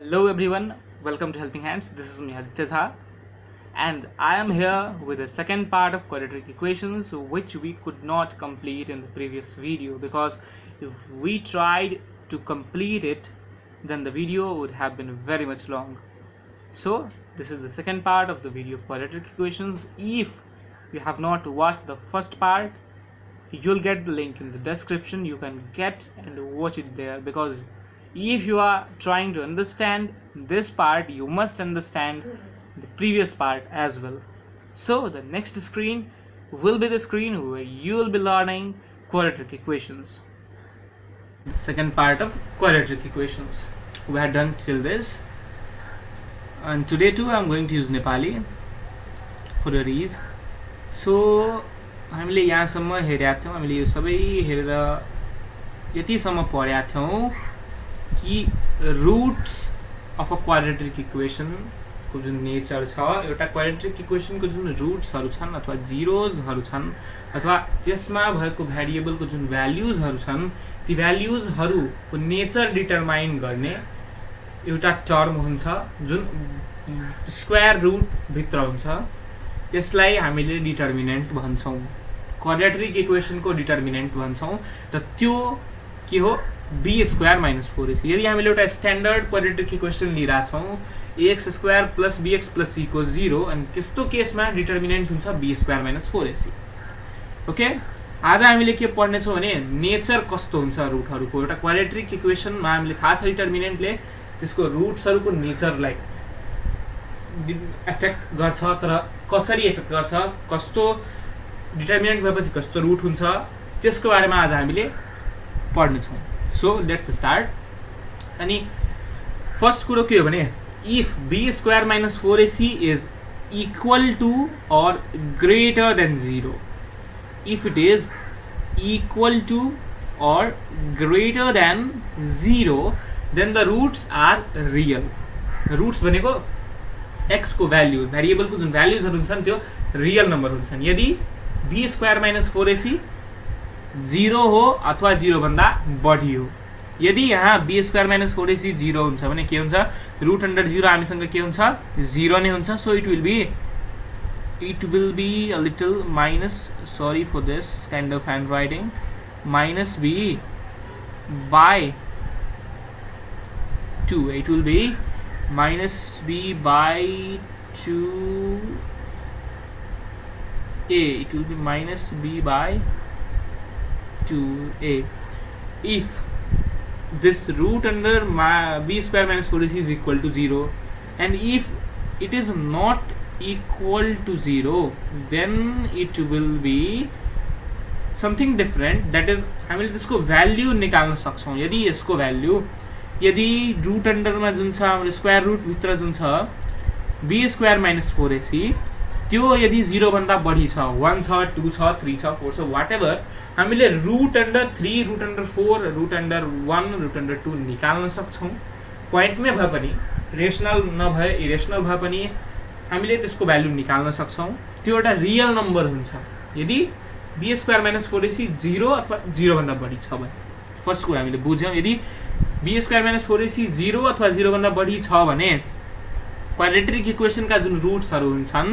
Hello everyone, welcome to Helping Hands. This is me Aaditya Jha, and I am here with the second part of quadratic equations, which we could not complete in the previous video because if we tried to complete it, then the video would have been very much long. So this is the second part of the video of quadratic equations. If you have not watched the first part, you'll get the link in the description. You can get and watch it there, because if you are trying to understand this part, you must understand the previous part as well. So the next screen will be the screen where you will be learning quadratic equations. The second part of quadratic equations we had done till this, and today too I'm going to use Nepali for your ease. So हामीले यहाँसम्म हेरेका थियौँ, हामीले यो सबै हेरेर यतिसम्म पढेका थियौँ कि roots of a quadratic equation को जुन नेचर छ, एउटा क्वाड्रेटिक इक्वेसन को जुन रुट्सहरु छन् अथवा जिरोजहरु छन् अथवा त्यसमा भएको भेरिएबलको जुन भ्याल्युजहरु छन्, ती भ्याल्युजहरुको नेचर डिटरमाइन गर्ने एउटा टर्म हुन्छ जुन स्क्वायर रुट भित्र हुन्छ। त्यसलाई हामीले डिटर्मिनेन्ट भन्छौं, क्वाड्रेटिक इक्वेसन को डिटर्मिनेन्ट भन्छौं, र त्यो के हो b² - 4ac। यदि हामीले एउटा स्ट्यान्डर्ड क्वाड्रेटिक इक्वेसन लिइरा छौं ax² + bx + c को 0, अनि त्यस्तो केसमा डिटर्मिनेन्ट हुन्छ b² - 4ac। ओके, आज हामीले के पढ्ने छौं भने नेचर कस्तो हुन्छ रुटहरुको। एउटा क्वाड्रेटिक इक्वेसनमा हामीले थाहा छ डिटर्मिनेन्टले त्यसको रुट्सहरुको नेचरलाई इफेक्ट गर्छ, तर कसरी इफेक्ट गर्छ, कस्तो डिटर्मिनेन्ट भएपछि कस्तो रुट हुन्छ, त्यसको बारेमा आज हामीले पढ्ने छौं। So let's start. अनि फर्स्ट कुरो के हो भने if b² - 4ac is equal to or greater than 0, if it is equal to or greater than 0, then the roots are real. Roots भनेको x को भ्याल्यु, भेरिएबल को जुन भ्याल्युजहरु हुन्छन् त्यो रियल नम्बर हुन्छन्। यदि b² - 4ac 0 हो अथवा 0 भन्दा बढी हो। यदि यहाँ b² - 4ac 0 हुन्छ भने के हुन्छ, √0 हामीसँग के हुन्छ, 0 नै हुन्छ। So it will be a little minus, sorry for this kind of handwriting, -b by 2, it will be -b by 2a, it will be -b by 2a if this root under b² - 4ac is equal to 0, and if it is not equal to 0, then it will be something different, that is हामीले त्यसको value निकाल्न सक्छौं। यदि यसको value, यदि root अन्डरमा जुन छ हाम्रो स्क्वायर रुट भित्र जुन छ b² - 4ac, त्यो यदि 0 भन्दा बढी छ, 1 छ, 2 छ, 3 छ, 4 छ, व्हाटएभर, हामीले root under 3, root under 4, root under 1, root under 2 निकाल्न सक्छौं। पोइन्टमै भए पनि, रेशनल नभए इरेशनल भए पनि हामीले त्यसको भ्याल्यु निकाल्न सक्छौं। त्यो एउटा रियल नम्बर हुन्छ यदि b² - 4ac 0 अथवा 0 भन्दा बढी छ भने। फर्स्ट कुरा हामीले बुझ्यौं, यदि b² - 4ac 0 अथवा 0 भन्दा बढी छ भने क्वाड्रेटिक इक्वेसनका जुन रुट्सहरु हुन्छन्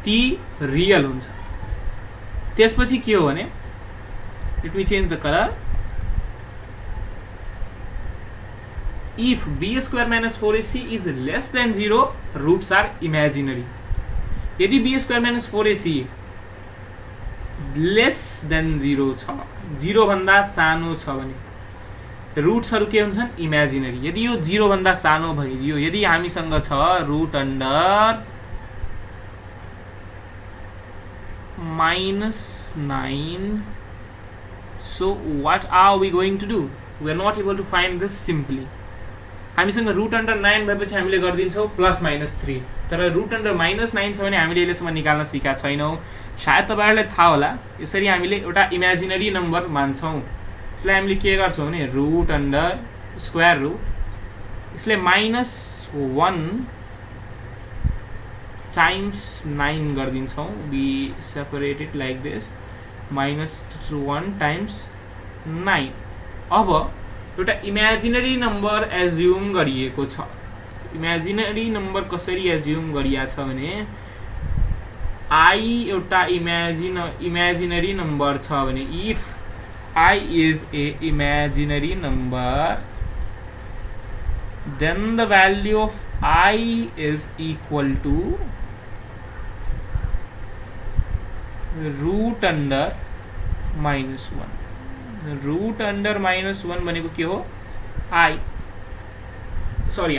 ती रियल हुन्छ। त्यसपछि के हो भने, let me change the colour, if b² - 4ac is less than 0, roots are imaginary। यदि b² - 4ac लेस देन 0 छ, 0 भन्दा सानो छ भने रुट्सहरु के हुन्छन्, इमेजिनरी। यदि यो 0 भन्दा सानो भइदियो, यदि हामीसँग छ root under -9, so what are we going to do? We are not able to find this simply। हामीसँग रुट अन्डर 9 भएपछि हामीले गर्दिन्छौं +-3, तर रुट अन्डर -9 छ भने हामीले यसमा निकाल्न सिकेका छैनौं। सायद तपाईहरुलाई थाहा होला, यसरी हामीले एउटा इमेजिनरी नम्बर मान्छौं। यसलाई हामीले के गर्छौं भने रुट अन्डर स्क्वायर रुट, यसले -1 times 9 गर्दिन्छौं। we separate it like this, -1 times 9। अब एउटा इमेजिनरी नम्बर एज्युम गरिएको छ, इमेजिनरी नम्बर कसरी एज्युम गरिया छ भने आई एउटा इमेजिनरी नम्बर छ भने if I is a imaginary number then the value of I is equal to root under minus 1. root under minus 1 भनेको के हो I sorry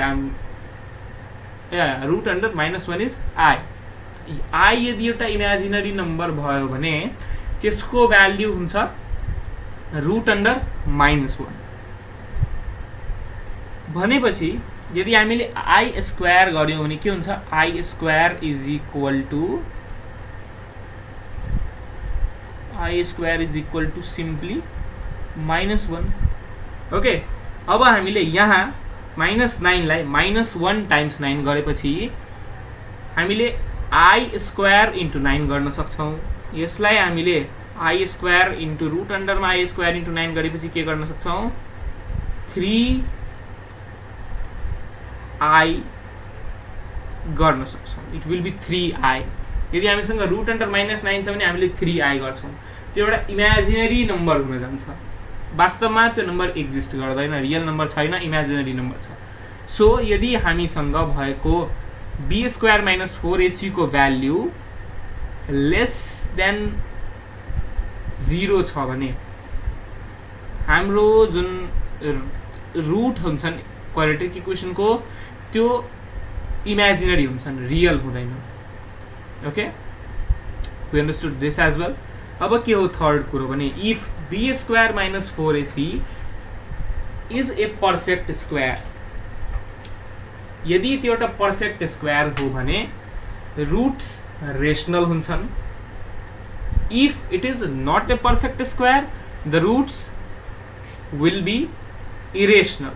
root under minus 1 is I यदि एउटा इमेजिनरी नम्बर भयो भने त्यसको भ्याल्यु हुन्छ root under minus 1 भनेपछि यदि हामीले I स्क्वायर गर्यौं भने के हुन्छ I square is equal to simply -1 okay अब हामीले यहाँ -9 लाई -1 टाइम्स 9 गरेपछि हामीले I स्क्वायर इन्टु 9 गर्न सक्छौं यसलाई हामीले I स्क्वायर इन्टु रुट अन्डरमा I स्क्वायर इन्टु 9 गरेपछि के गर्न सक्छौं 3I गर्न सक्छौं इट विल बी 3I यदि हामीसँग रुट अन्डर -9 छ भने हामीले 3I गर्छौं त्यो एउटा इमेजिनरी नम्बर हुन जान्छ वास्तवमा त्यो नम्बर एक्जिस्ट गर्दैन रियल नम्बर छैन इमेजिनरी नम्बर छ सो यदि हामीसँग भएको b स्क्वायर - 4ac को भ्याल्यु लेस देन 0 छ भने हाम्रो जुन रुट हुन्छन् क्वाड्रेटिक इक्वेसन को त्यो इमेजिनरी हुन्छन् रियल हुँदैन okay we understood this as well अब के हो थर्ड कुरो भने if b square - 4ac is a perfect square यदि त्यो एउटा पर्फेक्ट स्क्वायर हो भने रुट्स रेशनल हुन्छन् if it is not a perfect square the roots will be irrational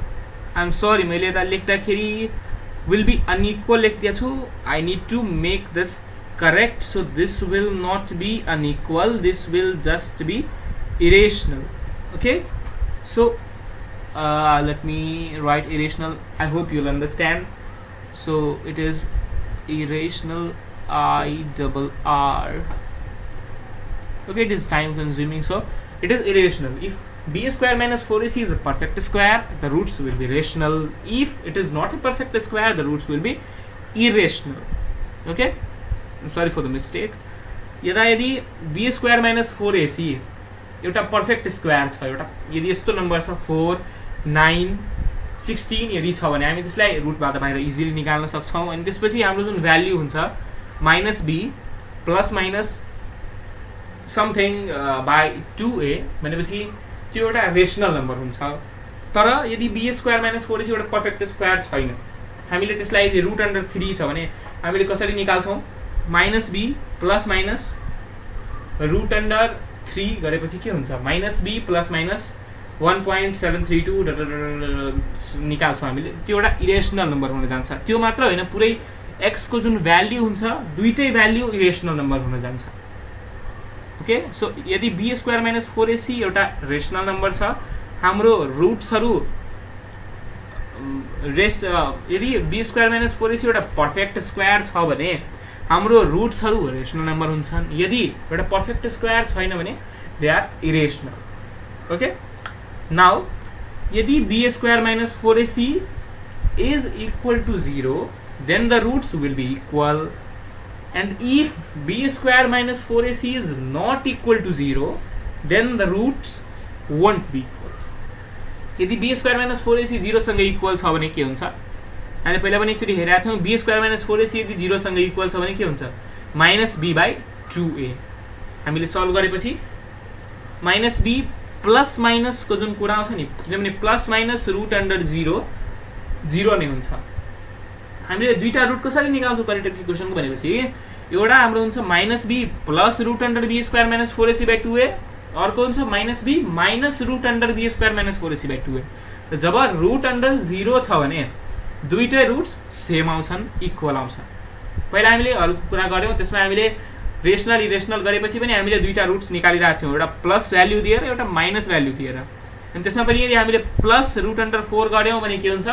I am sorry मैले यता लेख्दाखेरि will be unequal लेख्दिया छु I need to make this correct so this will not be unequal this will just be irrational okay so let me write irrational I hope you'll understand so it is irrational IRR okay it is time consuming so it is irrational if b square minus 4ac is a perfect square the roots will be rational if it is not a perfect square the roots will be irrational okay I'm sorry for the mistake यदि b square minus 4ac एउटा perfect square छ एउटा यदि यस्तो number छ 4 9 16 यदि छ भने हामी त्यसलाई रुटबाट बाहिर इजिली निकाल्न सक्छौं अनि त्यसपछि हाम्रो जुन भ्याल्यु हुन्छ -b plus minus something by 2a भनेपछि त्यो एउटा रेशनल नम्बर हुन्छ तर यदि b स्क्वायर - 4ac एउटा पर्फेक्ट स्क्वायर छैन हामीले त्यसलाई यदि रुट अन्डर 3 छ भने हामीले कसरी निकाल्छौं -b plus minus root under 3 गरेपछि के हुन्छ -b प्लस माइनस 1.732 निकाल्छौं हामीले त्यो एउटा इरेशनल नम्बर हुन जान्छ त्यो मात्र हैन पुरै x को जुन भ्याल्यु हुन्छ दुईटै भ्याल्यु इरेशनल नम्बर हुन जान्छ ओके सो यदि b स्क्वायर - 4ac एउटा रेशनल नम्बर छ हाम्रो रुट्सहरु यदि b स्क्वायर - 4ac एउटा पर्फेक्ट स्क्वायर छ भने हाम्रो रुट्सहरु रेशनल नम्बर हुन्छन् यदि एउटा पर्फेक्ट स्क्वायर छैन भने they are irrational okay now यदि b square - 4ac is equal to 0 then the roots will be equal and if b square minus 4ac is not equal to 0 then the roots won't be equal यदि b square minus 4ac 0 सँग equal छ भने के हुन्छ हामीले पहिला पनि एकचोटी हेरेका थियौं b square minus 4ac यदि 0 सँग इक्वल छ भने के हुन्छ -b/2a हामीले सल्भ गरेपछि -b प्लस माइनस को जुन कुरा आउँछ नि किनभने प्लस माइनस रुट अन्डर 0 0 नै हुन्छ हामीले दुईटा रुट कसरी निकाल्छौं क्वाड्रेटिक इक्वेसन को भनेपछि एउटा हाम्रो हुन्छ -b plus root under b square - 4ac/2a अर्को हुन्छ -b minus root under b square - 4ac/2a त जब रुट अन्डर 0 छ भने दुईटै रुट्स सेम आउँछन् इक्वल आउँछन् पहिला हामीले अरु कुरा गर्यौं त्यसमा हामीले रेशनल इरेशनल गरेपछि पनि हामीले दुईटा रुट्स निकालिरहेका थियौं एउटा प्लस भ्याल्यु दिएर एउटा माइनस भ्याल्यु दिएर अनि त्यसमा पनि यदि हामीले प्लस रुट अन्डर 4 गर्यौं भने के हुन्छ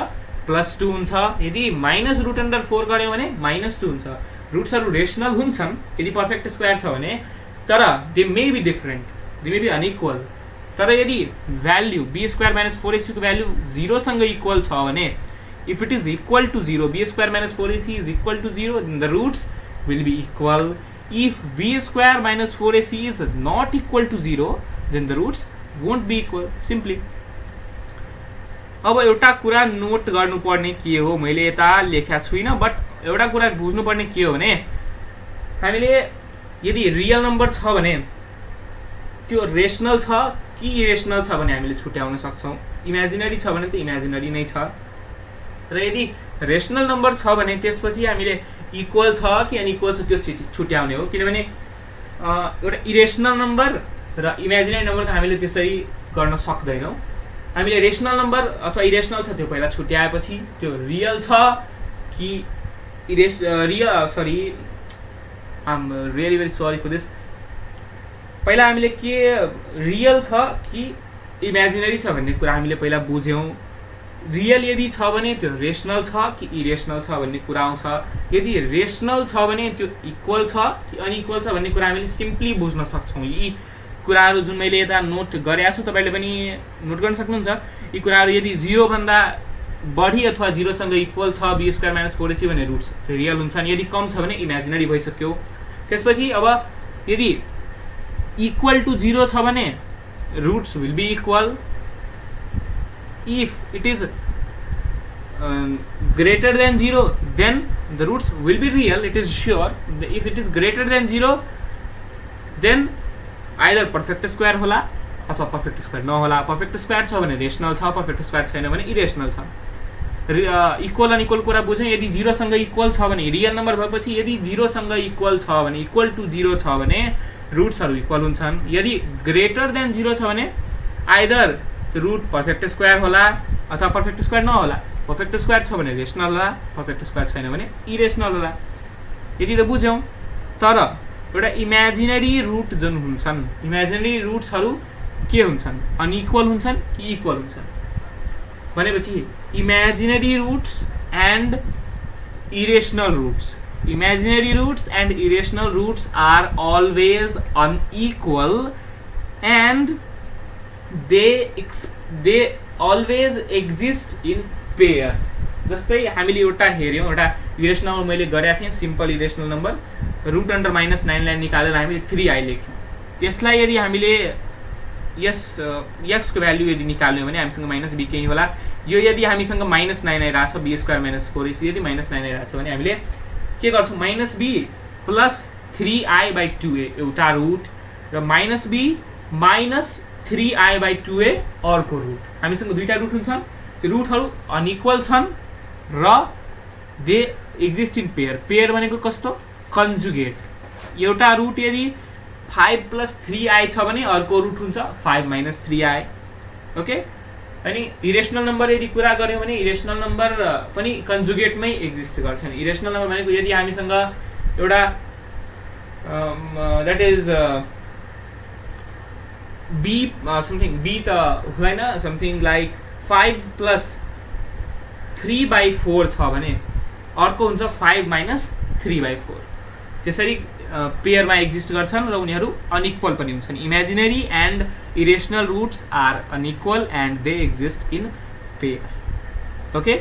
+2 हुन्छ। यदि -√4 गर्यो भने -2 हुन्छ। रुट्सहरू रेशनल हुन्छन् यदि पर्फेक्ट स्क्वायर छ भने, तर they may be different, they may be unequal. तर यदि भ्याल्यु b² - 4ac को भ्याल्यु 0 सँग इक्वल छ भने, if it is equal to 0, b² - 4ac is equal to 0, then the roots will be equal. If b² - 4ac is not equal to 0, then the roots won't be equal, simply. अब एउटा कुरा note गर्नुपर्ने के हो, मैले यता लेखेको छुइनँ, बट एउटा कुरा बुझ्नुपर्ने के हो भने, हामीले यदि रियल नम्बर छ भने त्यो रेशनल छ कि इरेशनल छ भने हामीले छुट्याउन सक्छौँ। इमेजिनरी छ भने त इमेजिनरी नै छ, र यदि रेशनल नम्बर छ भने त्यसपछि हामीले इक्वल छ कि अनइक्वल छ त्यो छुट्याउने हो। किनभने एउटा इरेशनल नम्बर र इमेजिनरी नम्बर हामीले त्यसरी गर्न सक्दैनौँ। हामीले रेशनल नम्बर अथवा इरेशनल छ त्यो पहिला छुट्याएपछि त्यो रियल छ कि um really very sorry for this. पहिला हामीले के रियल छ कि इमेजिनरी छ भन्ने कुरा हामीले पहिला बुझ्यौँ। रियल यदि छ भने त्यो रेशनल छ कि इरेशनल छ भन्ने कुरा आउँछ। यदि रेशनल छ भने त्यो इक्वल छ कि अनइक्वल छ भन्ने कुरा हामीले सिम्पली बुझ्न सक्छौँ। यी कुराहरू जुन मैले यता नोट गरेको छु तपाईँले पनि नोट गर्न सक्नुहुन्छ। यी कुराहरू यदि 0 भन्दा बढी अथवा 0 सँग इक्वल छ b² - 4ac भने रुट्स रियल हुन्छन्। यदि कम छ भने इमेजिनरी भइसक्यो। त्यसपछि अब यदि इक्वल टु 0 छ भने roots will be equal. If it is greater than 0, then the roots will be real, it is sure. If it is greater than 0, then either perfect square होला अथवा perfect square नहोला। perfect square छ भने rational छ, perfect square छैन भने irrational छ। Equal unequal कुरा बुझ्यौँ। यदि 0 सँग इक्वल छ भने रियल नम्बर भएपछि, यदि 0 सँग इक्वल छ भने इक्वल टु 0 छ भने रुट्सहरू इक्वल हुन्छन्। यदि ग्रेटर देन 0 छ भने आइदर रूट पर्फेक्ट स्क्वायर होला अथवा पर्फेक्ट स्क्वायर नहोला। पर्फेक्ट स्क्वायर छ भने रेशनल होला, पर्फेक्ट स्क्वायर छैन भने इरेशनल होला। यति त बुझ्यौँ। तर एउटा इमेजिनरी रुट जुन हुन्छन्, इमेजिनरी रुट्सहरू के हुन्छन्, अनइक्वल हुन्छन् कि इक्वल हुन्छन् भनेपछि imaginary roots and irrational roots, imaginary roots and irrational roots are always unequal and they always exist in pair. जस्तै हामीले एउटा हेऱ्यौँ, एउटा इरेशनल मैले गरेको थिएँ, simple irrational number root under -9 लाई निकालेर हामीले 3i लेख्यौँ। त्यसलाई यदि हामीले यस x को भ्याल्यु यदि निकाल्यौँ भने हामीसँग -b केही होला। यो यदि हामीसँग -9 आइरहेको छ, b² - 4ac यदि -9 आइरहेको छ भने हामीले के गर्छौँ, -b + 3i/2a एउटा रुट र -b - 3i/2a अर्को रुट। हामीसँग दुईटा रुट हुन्छन्, त्यो रुटहरू अनइक्वल छन् र they exist in pair. Pair भनेको कस्तो, कन्जुगेट। एउटा रुट यदि 5 + 3i छ भने अर्को रुट हुन्छ 5 - 3i। ओके। अनि इरेशनल नम्बर यदि कुरा गऱ्यौँ भने इरेशनल नम्बर पनि कन्जुगेटमै एक्जिस्ट गर्छन्। इरेशनल नम्बर भनेको यदि हामीसँग एउटा that is b something b त होइन, समथिङ लाइक 5 + 3/4 छ भने अर्को हुन्छ 5 - 3/4। त्यसरी पेयरमा एक्जिस्ट गर्छन् र उनीहरू अनइक्वल पनि हुन्छन्। Imaginary and irrational roots are unequal and they exist in pair. Okay.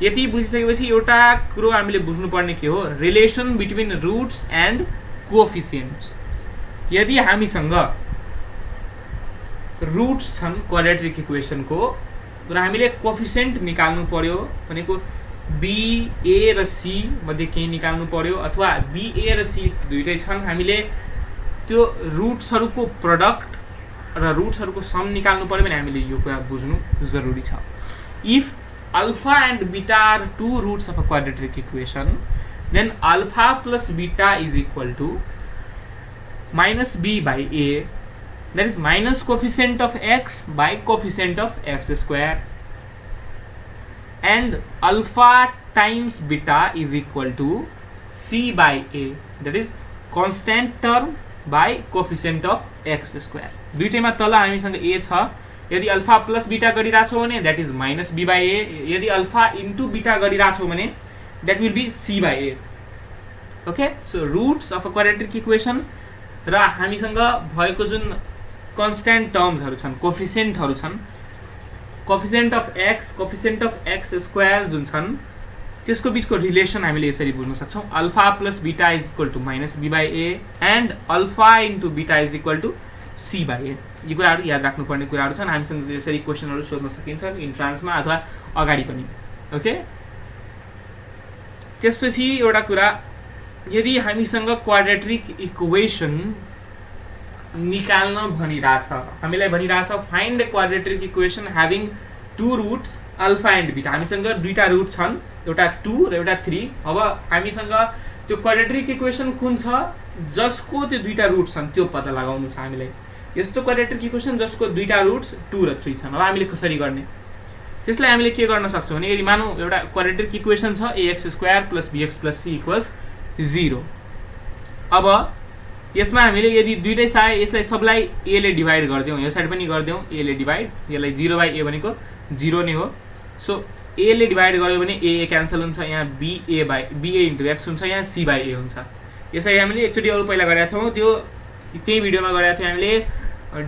यति बुझिसकेपछि एउटा कुरो हामीले बुझ्नुपर्ने के हो, relation between roots and coefficients. यदि हामीसँग रुट्स छन् क्वाड्रेटिक इक्वेसनको र हामीले कोएफिसिएन्ट निकाल्नु पर्यो भनेको b, a र c मध्ये केही निकाल्नु पर्यो अथवा b, a र c दुईटै छन्, हामीले त्यो रुट्सहरूको प्रोडक्ट र रुट्सहरूको सम निकाल्नु पर्यो भने हामीले यो कुरा बुझ्नु जरुरी छ। If alpha and beta are two roots of a quadratic equation, then alpha + beta is equal to -b/a, that is minus coefficient of x by coefficient of x square, and alpha times beta is equal to c/a, that is constant term by coefficient of x square. दुईटैमा तल हामीसँग a छ, यदि alpha plus beta गरिरहेको छौँ भने that is minus B by A, यदि alpha into beta गरिरहेको छौँ भने that will be C by A. Okay, so roots of a quadratic equation र हामीसँग भएको जुन कन्स्ट्यान्ट टर्म्सहरू छन्, कोफिसिएन्टहरू छन्, कोफिसिएन्ट अफ एक्स स्क्वायर जुन छन् त्यसको बिचको रिलेसन हामीले यसरी बुझ्न सक्छौँ. Alpha plus beta is equal to minus B by A and alpha into beta is equal to C by A. यी कुराहरू याद राख्नुपर्ने कुराहरू छन्. हामीसँग यसरी क्वेसनहरू सोध्न सकिन्छ इन्ट्रान्समा अथवा अगाडि पनि. ओके, त्यसपछि एउटा कुरा, यदि हामीसँग क्वाड्रेटिक इक्वेसन निकाल्न भनिरहेछ, हामीलाई भनिरहेछ find quadratic equation having two roots alpha and beta. हामीसँग दुईवटा रुट छन्, एउटा 2 र एउटा 3. अब हामीसँग त्यो क्वाड्रेटिक इक्वेसन कुन छ जसको त्यो दुईवटा रुट छन् त्यो पत्ता लगाउनु छ हामीलाई. यस्तो क्वाड्रेटिक इक्वेसन जसको दुईवटा रुट्स 2 र 3 छन्. अब हामीले कसरी गर्ने, त्यसलाई हामीले के गर्न सक्छौँ भने, यदि मानौँ एउटा क्वाड्रेटिक इक्वेसन छ ax square plus bx plus c equals 0. अब यसमा हामीले यदि दुईटै साइड यसलाई सबलाई a ले डिभाइड गरिदिउँ, यो साइड पनि गरिदिउँ a ले डिभाइड, यसलाई 0 बाई a भनेको 0 नै हो. सो a ले डिभाइड गर्यो भने a क्यान्सल हुन्छ, यहाँ ba इन्टु x हुन्छ, यहाँ c बाई a हुन्छ. यसलाई हामीले एकचोटि अरू पहिला गरेका थियौँ, त्यो त्यही भिडियोमा गरेका थियौँ हामीले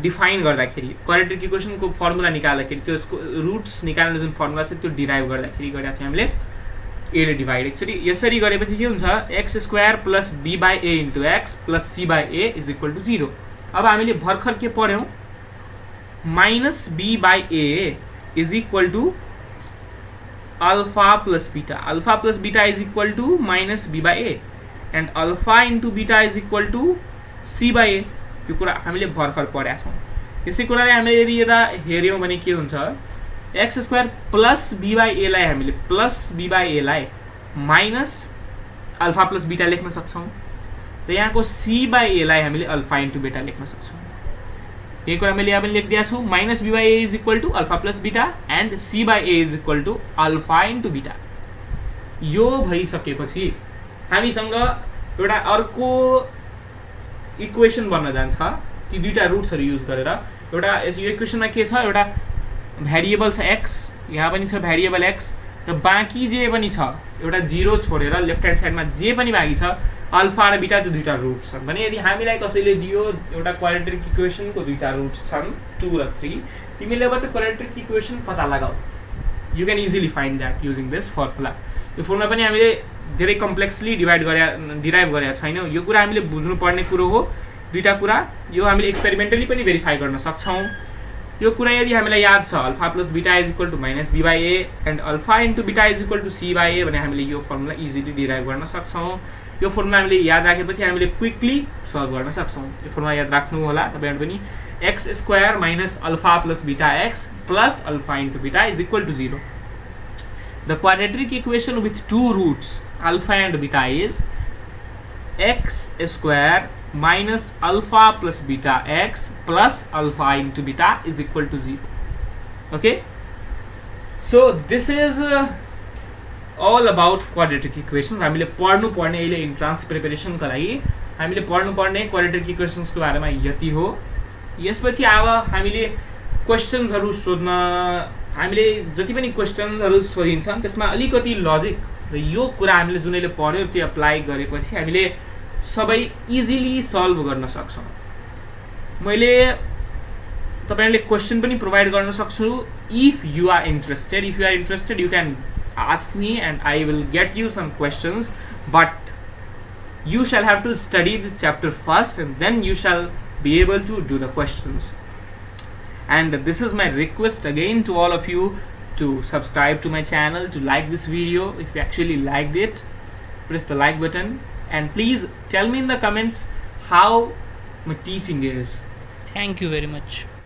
डिफाइन गर्दाखेरि, क्वाड्रेटिक इक्वेसनको फर्मुला निकाल्दाखेरि त्यसको रुट्स निकाल्ने जुन फर्मुला छ त्यो डिराइभ गर्दाखेरि गरेका थियौँ हामीले a ले डिभाइड. एकचोटि यसरी गरेपछि के हुन्छ, x square plus b by a into x plus c by a is equal to 0. अब हामीले भर्खर के पढ्यौँ, minus b by a is equal to alpha plus beta is equal to minus b by a and alpha into beta is equal to c by a. यो कुरा हामीले भर्खर पढेका छौँ. यसै कुरालाई हामीले यदि यता हेऱ्यौँ भने के हुन्छ, x square plus b by a लाई हामीले प्लस b बाई a लाई माइनस अल्फा प्लस बीटा लेख्न सक्छौँ र यहाँको c बाई a लाई हामीले अल्फा इन्टु बीटा लेख्न सक्छौँ. यही कुरा मैले यहाँ पनि लेखिदिएको छु, minus b by a is equal to alpha plus beta and c by a is equal to alpha into beta. यो भइसकेपछि हामीसँग एउटा अर्को इक्वेसन बन्न जान्छ ती दुईवटा रुट्सहरू युज गरेर. एउटा यो इक्वेसनमा के छ, एउटा भ्यारिएबल छ x, यहाँ पनि छ भ्यारिएबल x र बाँकी जे पनि छ एउटा 0 छोडेर लेफ्ट ह्यान्ड साइडमा जे पनि बाँकी छ अल्फा र बीटा, त्यो दुईवटा रुट्स छन् भने यदि हामीलाई कसैले दियो एउटा क्वाड्रेटिक इक्वेसनको दुईवटा रुट्स छन् 2 र 3, तिमीले अब चाहिँ क्वाड्रेटिक इक्वेसन पत्ता लगाऊ. You can easily find that using this formula. यो फर्मुला पनि हामीले धेरै कम्प्लेक्सली डिराइभ गरेका छैनौँ. यो कुरा हामीले बुझ्नुपर्ने कुरो हो. दुईवटा कुरा यो हामीले एक्सपेरिमेन्टली पनि भेरिफाई गर्न सक्छौँ. यो कुरा यदि हामीलाई याद छ, alpha plus beta is equal to minus B by A and alpha into beta is equal to C by A भने हामीले यो फर्मुला इजिली डिराइभ गर्न सक्छौँ. यो फर्मुला हामीले याद राखेपछि हामीले क्विकली सल्भ गर्न सक्छौँ. यो फर्मुला याद राख्नु होला तपाईँहरू पनि, x square minus alpha plus beta x plus alpha into beta is equal to 0. The quadratic equation with two roots alpha and beta is x square minus alpha plus beta x plus alpha into beta is equal to 0. Okay, so this is all about quadratic equations. हामीले पढ्नु पर्ने अहिले entrance प्रिपरेसनको लागि हामीले पढ्नु पर्ने quadratic इक्वेसन्सको बारेमा यति हो. यसपछि अब हामीले क्वेसन्सहरू सोध्न, हामीले जति पनि क्वेसन्सहरू सोधिन्छन् त्यसमा अलिकति लजिक र यो कुरा हामीले जुनैले पढ्यो त्यो एप्लाई गरेपछि हामीले सबै इजिली सल्भ गर्न सक्छौँ. मैले तपाईँहरूले क्वेसन पनि प्रोभाइड गर्न सक्छु. If you are interested you can ask me and I will get you some questions, but you shall have to study the chapter first and then you shall be able to do the questions. And this is my request again to all of you to subscribe to my channel, to like this video if you actually liked it. Press the like button and please tell me in the comments how my teaching is. Thank you very much.